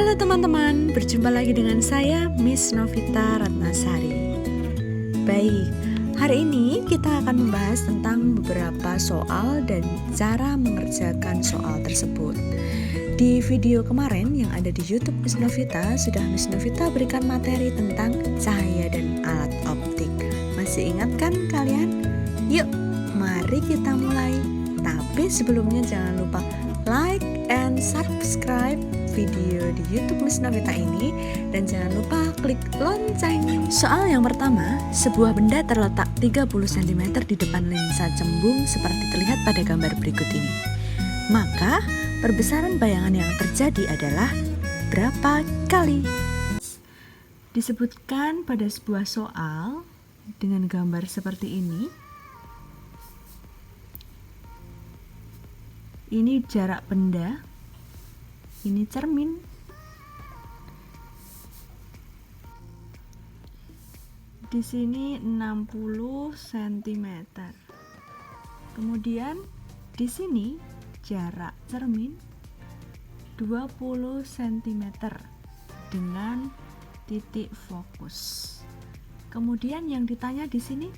Halo teman-teman, berjumpa lagi dengan saya Miss Novita Ratnasari. Baik, hari ini kita akan membahas tentang beberapa soal dan cara mengerjakan soal tersebut. Di video kemarin yang ada di YouTube Miss Novita, sudah Miss Novita berikan materi tentang cahaya dan alat optik. Masih ingat kan kalian? Yuk, mari kita mulai. Tapi sebelumnya jangan lupa like and subscribe video di YouTube Miss Novita ini, dan jangan lupa klik lonceng. Soal yang pertama, sebuah benda terletak 30 cm di depan lensa cembung seperti terlihat pada gambar berikut ini. Maka perbesaran bayangan yang terjadi adalah berapa kali? Disebutkan pada sebuah soal dengan gambar seperti ini. Ini jarak benda, ini cermin. Di sini 60 cm. Kemudian di sini jarak cermin 20 cm dengan titik fokus. Kemudian yang ditanya di sini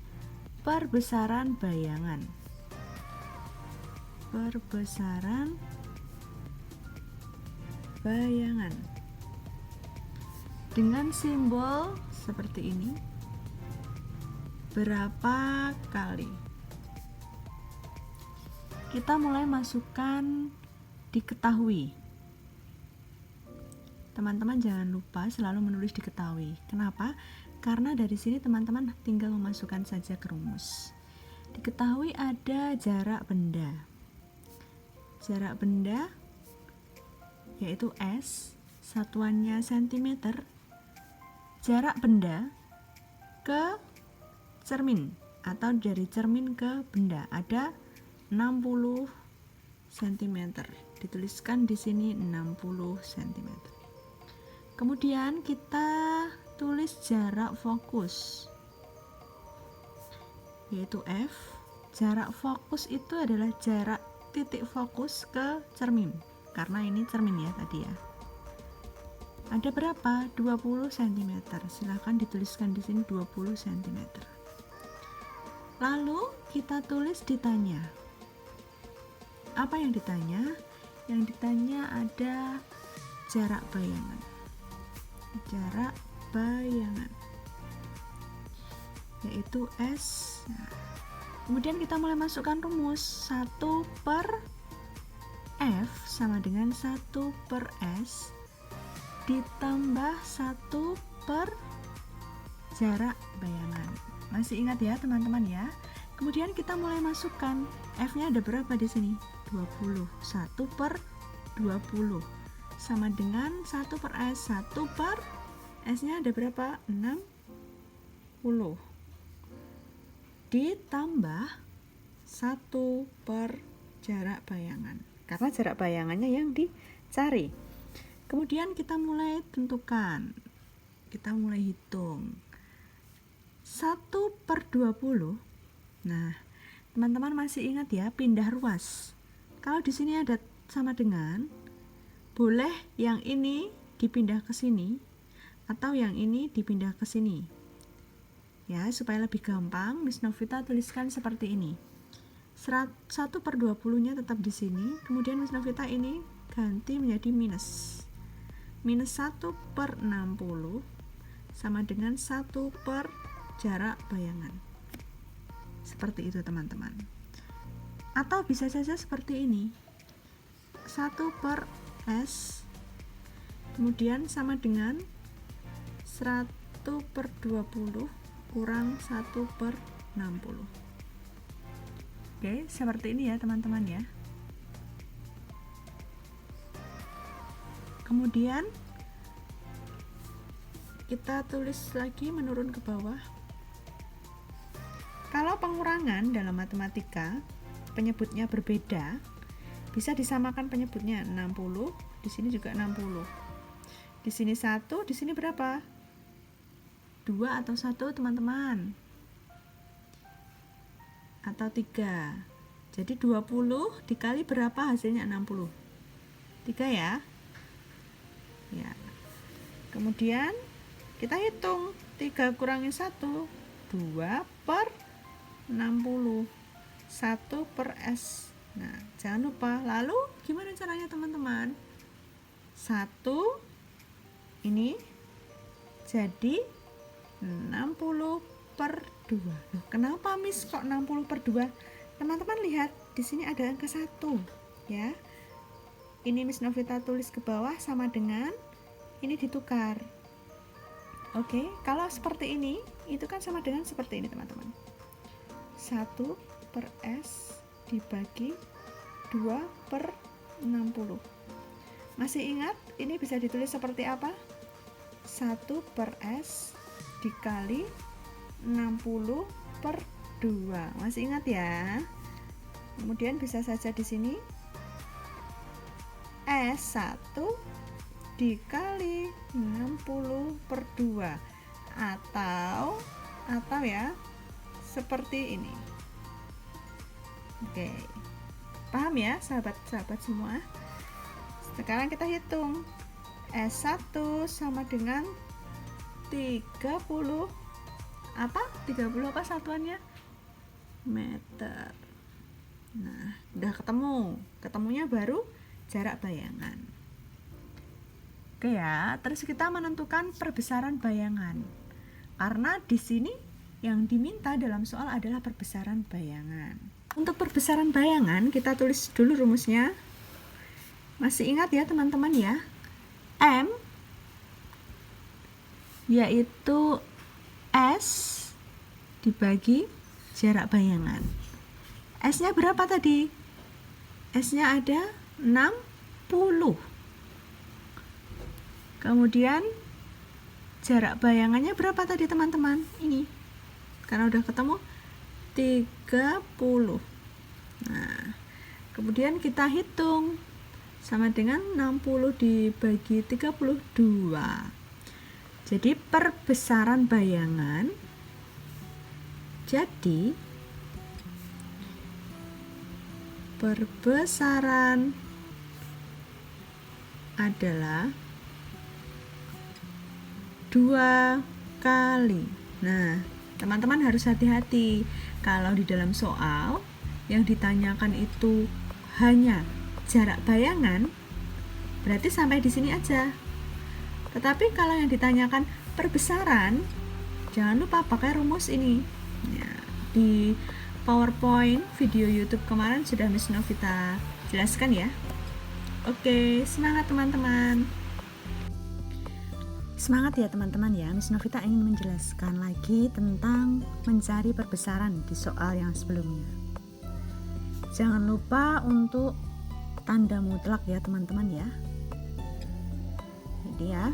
perbesaran bayangan. Perbesaran bayangan dengan simbol seperti ini. Berapa kali? Kita mulai masukkan diketahui. Teman-teman jangan lupa selalu menulis diketahui. Kenapa? Karena dari sini teman-teman tinggal memasukkan saja ke rumus. Diketahui ada jarak benda. Jarak benda yaitu S, satuannya cm. Jarak benda ke cermin atau dari cermin ke benda ada 60 cm. Dituliskan di sini 60 cm. Kemudian kita tulis jarak fokus yaitu F. Jarak fokus itu adalah jarak titik fokus ke cermin. Karena ini cermin ya tadi ya. Ada berapa? 20 cm. Silahkan dituliskan di sini 20 cm. Lalu kita tulis ditanya. Apa yang ditanya? Yang ditanya ada jarak bayangan. Jarak bayangan yaitu S. Nah, kemudian kita mulai masukkan rumus 1 per F sama dengan 1 per S ditambah 1 per jarak bayangan. Masih ingat ya teman-teman ya? Kemudian kita mulai masukkan F-nya ada berapa di sini? 20. 1 per 20 sama dengan 1 per S. 1 per S-nya ada berapa? 60 ditambah 1 per jarak bayangan, karena jarak bayangannya yang dicari. Kemudian kita mulai tentukan, kita mulai hitung 1 per 20. Nah teman-teman masih ingat ya pindah ruas. Kalau di sini ada sama dengan, boleh yang ini dipindah ke sini atau yang ini dipindah ke sini ya, supaya lebih gampang Miss Novita tuliskan seperti ini. 1 per 20 nya tetap di sini, kemudian Miss Novita ini ganti menjadi minus 1 per 60 sama dengan 1 per jarak bayangan. Seperti itu teman-teman. Atau bisa saja seperti ini, 1 per S kemudian sama dengan 1 per 20 kurang 1 per 60. Oke, seperti ini ya teman-teman ya. Kemudian kita tulis lagi menurun ke bawah. Kalau pengurangan dalam matematika penyebutnya berbeda, bisa disamakan penyebutnya 60, di sini juga 60. Di sini 1, di sini berapa? 2 atau 1 teman-teman? Atau 3. Jadi 20 dikali berapa hasilnya 60? 3 ya. Ya, Kemudian kita hitung 3 kurangi 1, 2 per 60, 1 per S. Nah, jangan lupa. Lalu gimana caranya teman-teman? 1 ini jadi 60 per 2. Loh, kenapa Miss kok 60 per 2? Teman-teman lihat, di sini ada angka 1 ya. Ini Miss Novita tulis ke bawah sama dengan ini ditukar. Oke, kalau seperti ini, itu kan sama dengan seperti ini teman-teman. 1 per S dibagi 2 per 60. Masih ingat ini bisa ditulis seperti apa? 1 per S dikali 60 per 2. Masih ingat ya? Kemudian bisa saja di sini S1 dikali 60 per 2 atau ya seperti ini. Oke, paham ya sahabat-sahabat semua? Sekarang kita hitung. S1 sama dengan 30 apa? 30 apa satuannya? Meter. Nah, udah ketemunya baru jarak bayangan. Oke ya, terus kita menentukan perbesaran bayangan. Karena di sini yang diminta dalam soal adalah perbesaran bayangan. Untuk perbesaran bayangan, kita tulis dulu rumusnya. Masih ingat ya teman-teman ya? M yaitu S dibagi jarak bayangan. S-nya berapa tadi? S-nya ada 60. Kemudian jarak bayangannya berapa tadi teman-teman? Ini. Karena udah ketemu 30. Nah, kemudian kita hitung sama dengan 60 dibagi 32. Jadi perbesaran bayangan jadi perbesaran adalah 2 kali. Nah, teman-teman harus hati-hati kalau di dalam soal yang ditanyakan itu hanya jarak bayangan, berarti sampai di sini aja. Tetapi kalau yang ditanyakan perbesaran, jangan lupa pakai rumus ini. Ya, di PowerPoint video YouTube kemarin sudah Miss Novita jelaskan ya. Oke, semangat teman-teman. Semangat ya teman-teman ya. Miss Novita ingin menjelaskan lagi tentang mencari perbesaran di soal yang sebelumnya. Jangan lupa untuk tanda mutlak ya teman-teman ya. Jadi ya,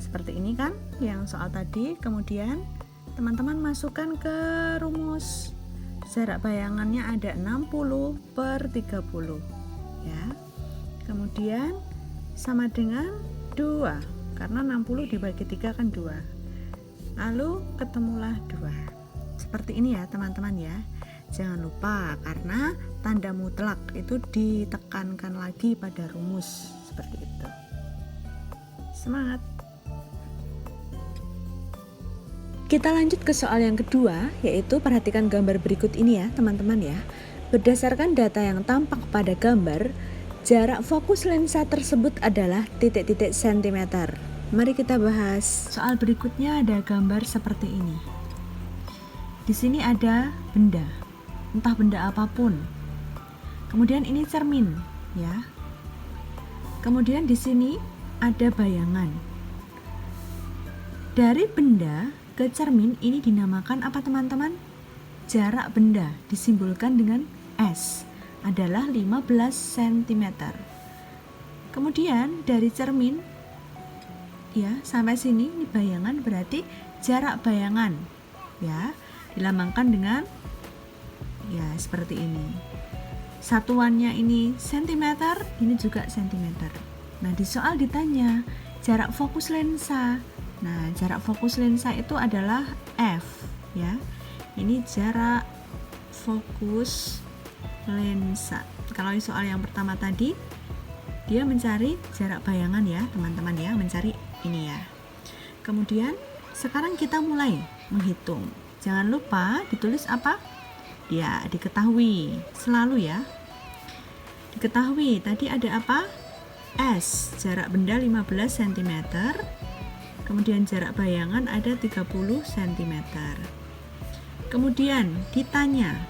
seperti ini kan yang soal tadi. Kemudian teman-teman masukkan ke rumus. Jarak bayangannya ada 60 per 30 ya. Kemudian sama dengan 2, karena 60 dibagi 3 kan 2. Lalu ketemulah 2. Seperti ini ya teman-teman ya. Jangan lupa karena tanda mutlak itu ditekankan lagi pada rumus seperti itu. Semangat. Kita lanjut ke soal yang kedua, yaitu perhatikan gambar berikut ini ya teman-teman ya. Berdasarkan data yang tampak pada gambar, jarak fokus lensa tersebut adalah titik-titik sentimeter. Mari kita bahas. Soal berikutnya ada gambar seperti ini. Di sini ada benda, entah benda apapun. Kemudian ini cermin, ya. Kemudian di sini ada bayangan. Dari benda ke cermin ini dinamakan apa teman-teman? Jarak benda disimbolkan dengan S adalah 15 cm. Kemudian dari cermin ya sampai sini ini bayangan, berarti jarak bayangan ya dilambangkan dengan ya seperti ini. Satuannya ini cm, ini juga cm. Nah, di soal ditanya jarak fokus lensa. Nah, jarak fokus lensa itu adalah F ya. Ini jarak fokus lensa. Kalau di soal yang pertama tadi Dia mencari jarak bayangan ya teman-teman ya, mencari ini ya. Kemudian sekarang kita mulai menghitung. Jangan lupa ditulis apa? Ya, diketahui selalu ya. Diketahui tadi ada apa? S, jarak benda 15 cm. Kemudian jarak bayangan ada 30 cm. Kemudian ditanya.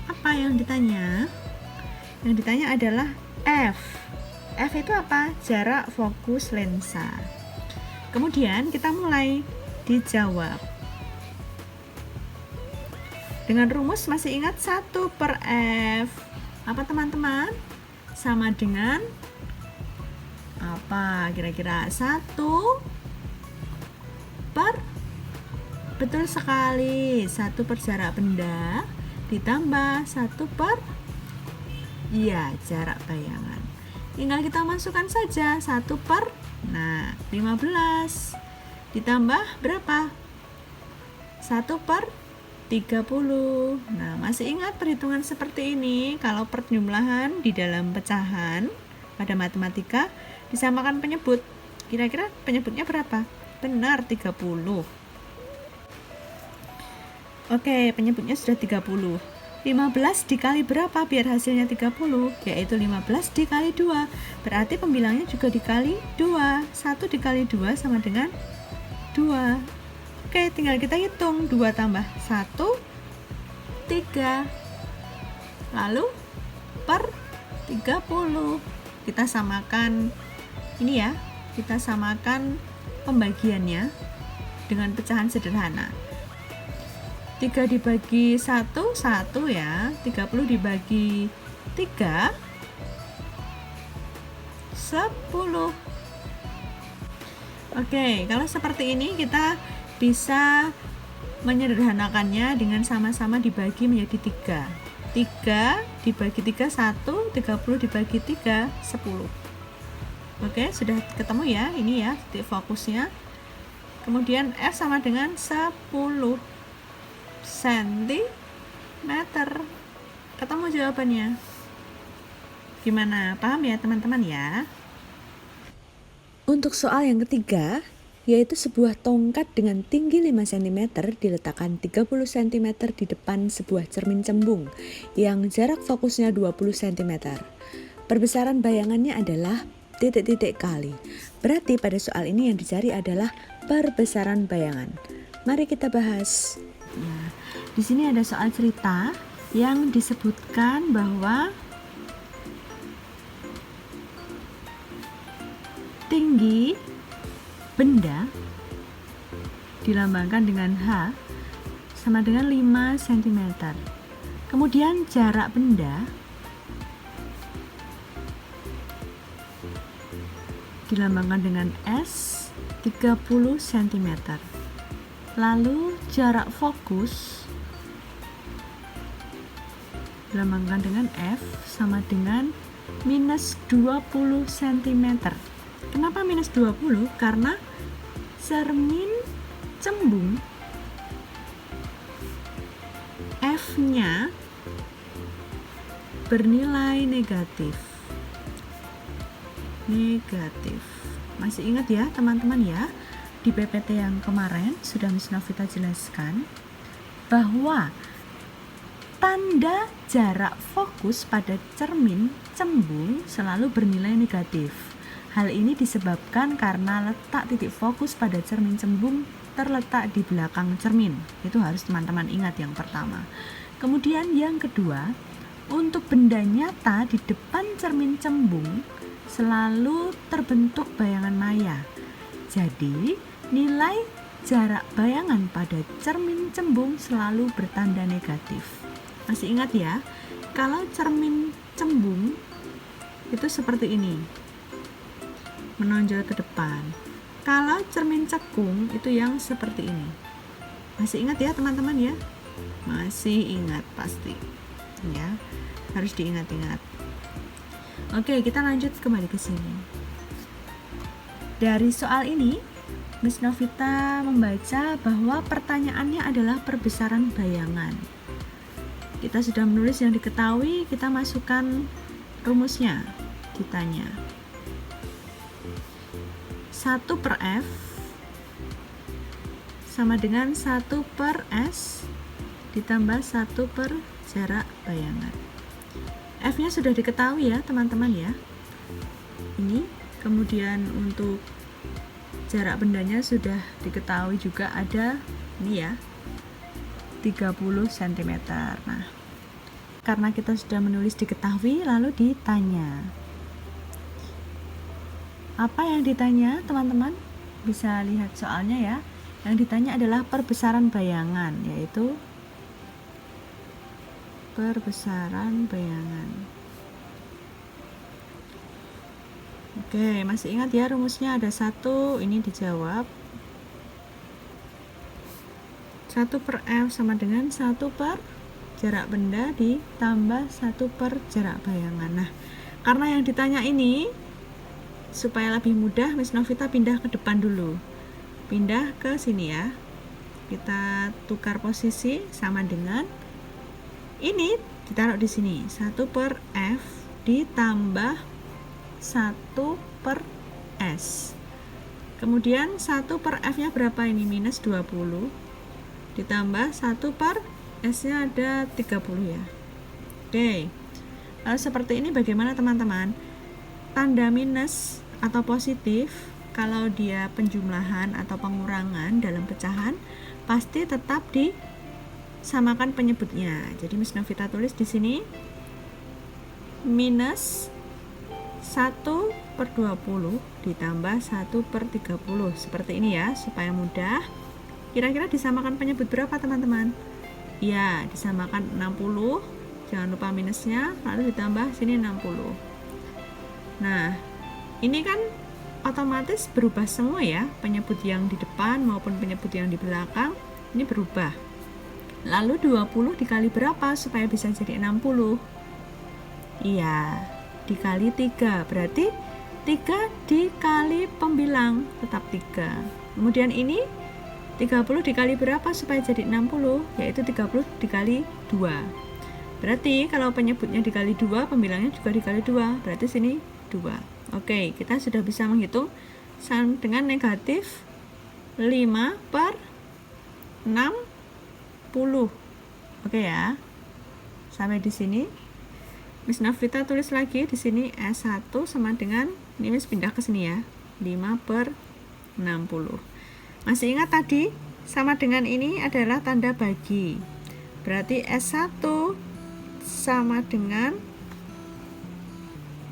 Apa yang ditanya? Yang ditanya adalah F. F itu apa? Jarak fokus lensa. Kemudian kita mulai dijawab. Dengan rumus masih ingat 1/F. Apa teman-teman? Sama dengan apa kira-kira? 1 per, betul sekali, 1 per jarak benda ditambah 1 per, iya, jarak bayangan. Tinggal kita masukkan saja 1 per, nah 15 ditambah berapa? 1 per 30. Nah, masih ingat perhitungan seperti ini? Kalau perjumlahan di dalam pecahan pada matematika disamakan penyebut. Kira-kira penyebutnya berapa? Benar, 30. Oke, penyebutnya sudah 30. 15 dikali berapa biar hasilnya 30? Yaitu 15 dikali 2. Berarti pembilangnya juga dikali 2. 1 dikali 2 sama dengan 2. Oke, tinggal kita hitung. 2 tambah 1, 3. Lalu per 30. Kita samakan ini ya. Kita samakan pembagiannya dengan pecahan sederhana. 3 dibagi 1, 1 ya. 30 dibagi 3, 10. Oke, kalau seperti ini kita bisa menyederhanakannya dengan sama-sama dibagi menjadi 3. 3 dibagi 3, 1. 30 dibagi 3, 10. Oke, sudah ketemu ya. Ini ya titik fokusnya. Kemudian F sama dengan 10 cm. Ketemu jawabannya. Gimana? Paham ya teman-teman ya? Untuk soal yang ketiga, yaitu sebuah tongkat dengan tinggi 5 cm diletakkan 30 cm di depan sebuah cermin cembung yang jarak fokusnya 20 cm. Perbesaran bayangannya adalah titik-titik kali. Berarti pada soal ini yang dicari adalah perbesaran bayangan. Mari kita bahas. Nah, di sini ada soal cerita yang disebutkan bahwa tinggi benda dilambangkan dengan H sama dengan 5 cm. Kemudian jarak benda dilambangkan dengan S 30 cm. Lalu jarak fokus dilambangkan dengan F sama dengan minus 20 cm. Kenapa minus 20? Karena cermin cembung F-nya bernilai negatif. Masih ingat ya teman-teman ya? Di PPT yang kemarin sudah Miss Novita jelaskan bahwa tanda jarak fokus pada cermin cembung selalu bernilai negatif. Hal ini disebabkan karena letak titik fokus pada cermin cembung terletak di belakang cermin. Itu harus teman-teman ingat yang pertama. Kemudian yang kedua, untuk benda nyata di depan cermin cembung selalu terbentuk bayangan maya. Jadi, nilai jarak bayangan pada cermin cembung selalu bertanda negatif. Masih ingat ya? Kalau cermin cembung itu seperti ini, menonjol ke depan. Kalau cermin cekung itu yang seperti ini. Masih ingat ya teman-teman ya? Masih ingat pasti ya, harus diingat-ingat. Oke, kita lanjut kembali ke sini. Dari soal ini Miss Novita membaca bahwa pertanyaannya adalah perbesaran bayangan. Kita sudah menulis yang diketahui, kita masukkan rumusnya. ditanya. 1 per F sama dengan 1 per S ditambah 1 per jarak bayangan. F-nya sudah diketahui ya teman-teman ya. Ini kemudian untuk jarak bendanya sudah diketahui juga, ada ini ya 30 cm. Nah, karena kita sudah menulis diketahui, lalu ditanya. Apa yang ditanya teman-teman? Bisa lihat soalnya ya. Yang ditanya adalah perbesaran bayangan, yaitu perbesaran bayangan. Oke, masih ingat ya rumusnya? Ada 1, ini dijawab. 1 per F sama dengan 1 per jarak benda ditambah 1 per jarak bayangan. Nah, karena yang ditanya ini, supaya lebih mudah, Miss Novita pindah ke depan dulu. Pindah ke sini ya. Kita tukar posisi sama dengan ini, ditaruh di sini. 1 per F ditambah 1 per S. Kemudian 1 per F-nya berapa ini? Minus 20. Ditambah 1 per S-nya ada 30 ya. Oke. Lalu seperti ini bagaimana teman-teman? Tanda minus atau positif kalau dia penjumlahan atau pengurangan dalam pecahan pasti tetap disamakan penyebutnya. Jadi Miss Novita tulis di sini minus 1 per 20 ditambah 1 per 30. Seperti ini ya, supaya mudah. Kira-kira disamakan penyebut berapa teman-teman? Ya, disamakan 60. Jangan lupa minusnya, lalu ditambah sini 60. Nah, ini kan otomatis berubah semua ya, penyebut yang di depan maupun penyebut yang di belakang ini berubah. Lalu 20 dikali berapa supaya bisa jadi 60? Iya, dikali 3, berarti 3 dikali pembilang tetap 3. Kemudian ini 30 dikali berapa supaya jadi 60? Yaitu 30 dikali 2. Berarti kalau penyebutnya dikali 2, pembilangnya juga dikali 2. Berarti sini 2. Oke, kita sudah bisa menghitung dengan negatif 5 per 60. Oke ya. Sampai di sini. Miss Novita tulis lagi di sini S1 sama dengan, ini Miss pindah ke sini ya, 5 per 60. Masih ingat tadi sama dengan ini adalah tanda bagi. Berarti S1 sama dengan,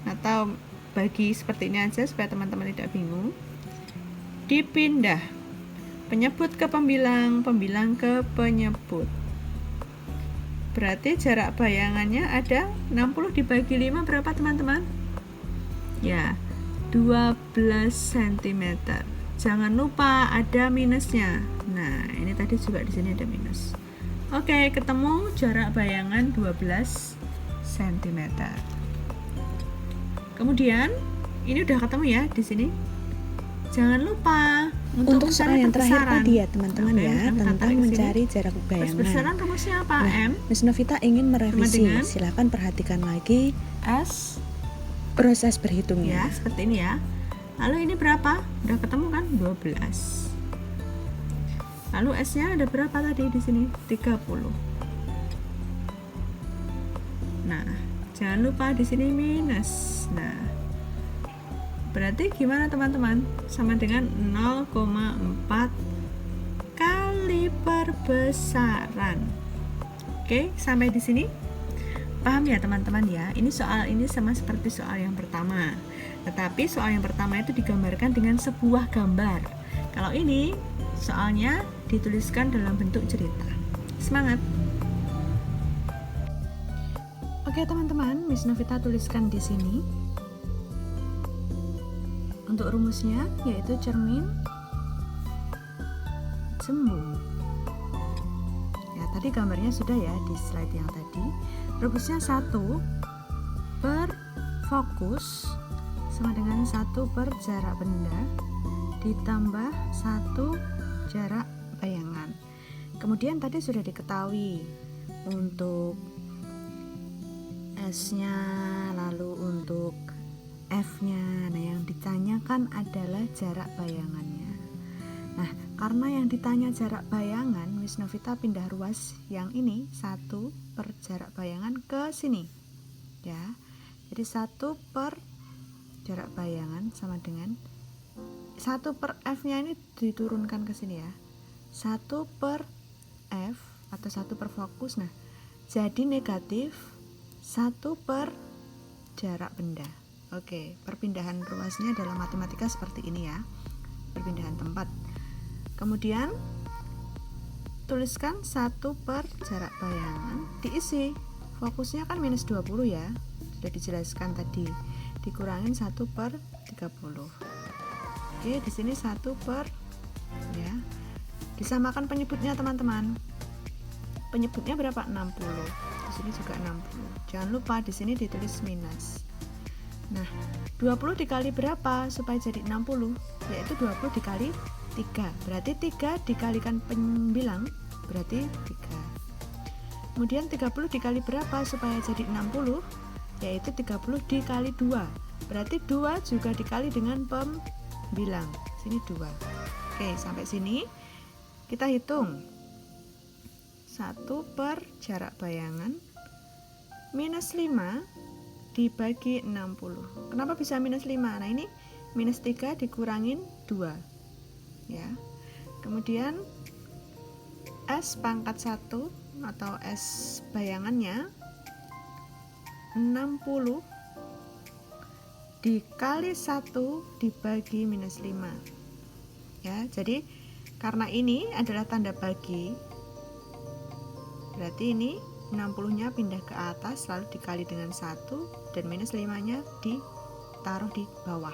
atau bagi seperti ini aja supaya teman-teman tidak bingung. Dipindah penyebut ke pembilang, pembilang ke penyebut. Berarti jarak bayangannya ada 60 dibagi 5 berapa teman-teman? Ya, 12 cm. Jangan lupa ada minusnya. Nah, ini tadi juga di sini ada minus. Oke, ketemu jarak bayangan 12 cm. Kemudian, ini udah ketemu ya di sini. Jangan lupa untuk soal yang terakhir tadi ya teman-teman ya, tentang mencari jarak bayangan. Perbesaran rumusnya apa? Nah, M. Miss Novita ingin merevisi. Silakan perhatikan lagi S proses berhitungnya. Ya, seperti ini ya. Lalu ini berapa? Udah ketemu kan? 12. Lalu S-nya ada berapa tadi di sini? 30. Nah, jangan lupa di sini minus. Nah, berarti gimana teman-teman? Sama dengan 0,4 kali perbesaran. Oke, sampai di sini paham ya teman-teman ya? Ini soal ini sama seperti soal yang pertama. Tetapi soal yang pertama itu digambarkan dengan sebuah gambar. Kalau ini soalnya dituliskan dalam bentuk cerita. Semangat. Oke teman-teman, Miss Novita tuliskan di sini. Untuk rumusnya yaitu cermin cembung. Ya, tadi gambarnya sudah ya di slide yang tadi. Rumusnya 1 per fokus sama dengan 1 per jarak benda ditambah 1 jarak bayangan. Kemudian tadi sudah diketahui untuk S-nya, lalu untuk F-nya. Nah, yang ditanyakan adalah jarak bayangannya. Nah, karena yang ditanya jarak bayangan, Miss Novita pindah ruas yang ini 1 per jarak bayangan ke sini. Ya. Jadi 1 per jarak bayangan sama dengan 1 per F-nya ini diturunkan ke sini ya. 1 per F atau 1 per fokus. Nah, jadi negatif 1 per jarak benda. Oke, perpindahan ruasnya dalam matematika seperti ini ya. Perpindahan tempat. Kemudian tuliskan 1 per jarak bayangan diisi. Fokusnya kan minus 20 ya. Sudah dijelaskan tadi. Dikurangin 1 per 30. Oke, di sini 1 per ya. Disamakan penyebutnya teman-teman. Penyebutnya berapa? 60. Di sini juga 60. Jangan lupa di sini ditulis minus. Nah, 20 dikali berapa supaya jadi 60? Yaitu 20 dikali 3. Berarti 3 dikalikan pembilang berarti 3. Kemudian 30 dikali berapa supaya jadi 60? Yaitu 30 dikali 2. Berarti 2 juga dikali dengan pembilang. Sini 2. Oke, sampai sini kita hitung. 1 per jarak bayangan minus 5 dibagi 60. Kenapa bisa minus 5? Nah, ini minus 3 dikurangin 2. Ya. Kemudian S pangkat 1 atau S bayangannya 60 dikali 1 dibagi minus 5. Ya, jadi karena ini adalah tanda bagi, berarti ini 60-nya pindah ke atas lalu dikali dengan 1 dan minus 5-nya ditaruh di bawah.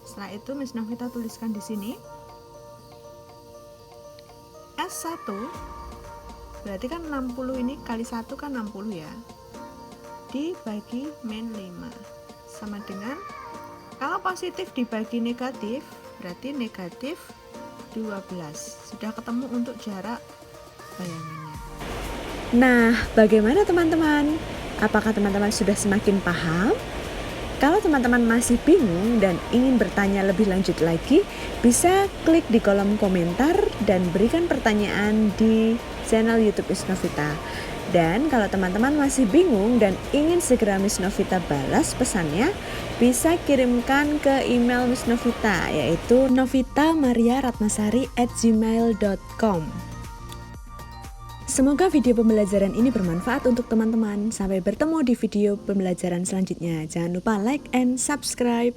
Setelah itu Miss Novita tuliskan di sini S1 berarti kan 60 ini kali 1 kan 60 ya. Dibagi min 5 sama dengan, kalau positif dibagi negatif berarti negatif 12. Sudah ketemu untuk jarak bayangannya. Nah, bagaimana teman-teman? Apakah teman-teman sudah semakin paham? Kalau teman-teman masih bingung dan ingin bertanya lebih lanjut lagi, bisa klik di kolom komentar dan berikan pertanyaan di channel YouTube Miss Novita. Dan kalau teman-teman masih bingung dan ingin segera Miss Novita balas pesannya, bisa kirimkan ke email Miss Novita, yaitu novitamariaratnasari@gmail.com. Semoga video pembelajaran ini bermanfaat untuk teman-teman. Sampai bertemu di video pembelajaran selanjutnya. Jangan lupa like and subscribe.